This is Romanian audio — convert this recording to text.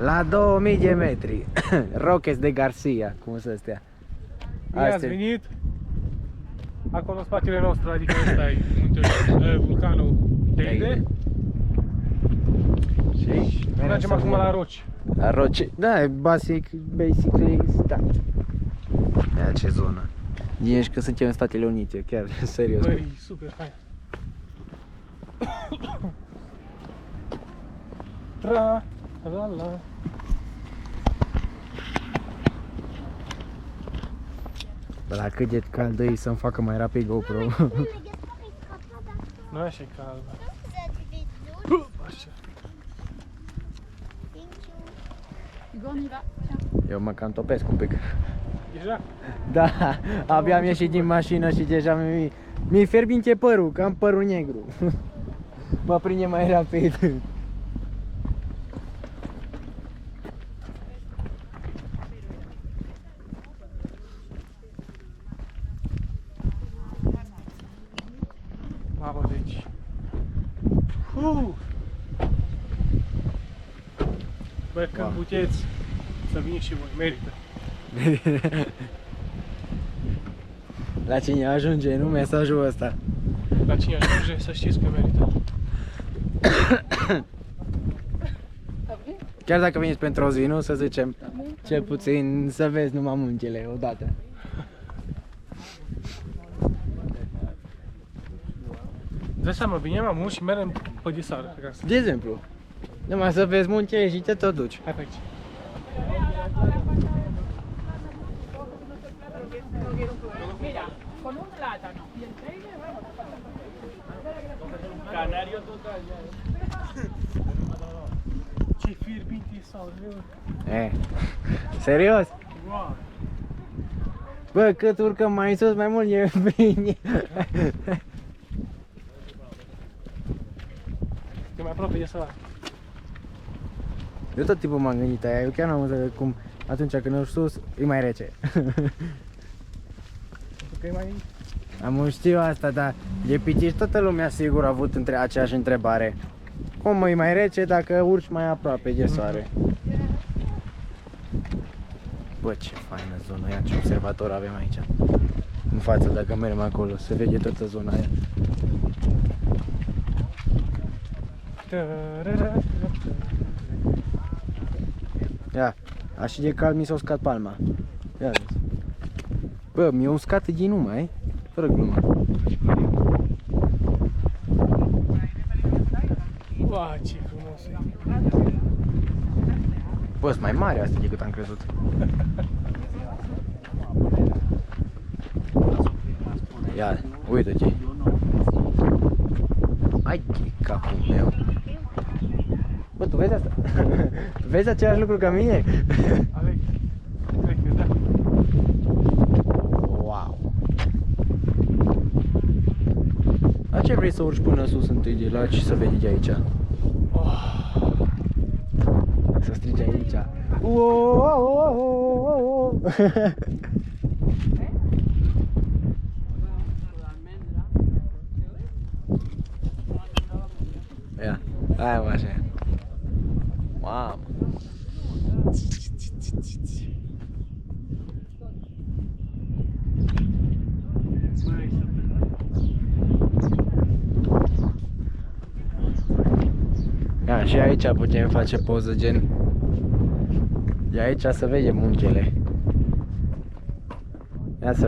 La 2000 de metri. Roques de Garcia, cum să stea. Bine ați venit. Acolo în spatele nostru, adică ăsta e muntele, vulcanul Teide. Și mergem acum la roci. La roci, da, basically, da. Ia ce zonă. Ești că suntem în Statele Unite, chiar, serios. Băi, super fain. Tra, la, la. Bă, la cât de cald e să-mi facă mai rapid GoPro. Nu așa e cald. Așa. Eu mă cam topesc un pic. Deja? Da, abia am ieșit din mașină și deja mi-i fierbinte părul, că am părul negru. Mă prinde mai rapid. Mamă, deci. Bă, când puteți să veniți și voi, merită. La cine ajunge, nu mesajul ăsta. La cine ajunge, să știți că merită. Chiar dacă veniți pentru o zi, nu? Să zicem, cel puțin să vezi numai muntele odată. Dă seama, venim amu și mergem pe disară acasă. De exemplu, numai să vezi muntele și te tot duci. Hai pe aici. Ce fierbinte sau leu. Serios? Wow. Bă, cât urcăm mai sus, mai mult e bine. E mai aproape de sărat. Eu tot timpul m-am gândit aia, eu chiar n-am înțeles cum atunci când urci sus, e mai rece. Că e mai... Am știu asta, dar de pitici toată lumea sigur a avut aceeași întrebare. Cum e mai rece dacă urci mai aproape de soare? Bă, ce faină zonă, ia ce observator avem aici. În față, dacă mergem acolo, se vede toată zona aia. Ia, așa de cald mi s-a uscat palma. Ia vezi. Bă, mi-a uscat din numai, fără glumă. Uau, ce frumos e. Bă, sunt mai mari astea decât am crezut. Ia, uite-te. Ai de capul meu. Bă, tu vezi asta? Vezi același lucru ca mine? Aleg. Cred că da. Wow. La ce vrei să urci până sus întâi de la și să vezi de aici? Să strigi aici. Ia, hai mă așa. Mamă. Ia, și aici putem face poză gen. De aici să vede muntele. Ia să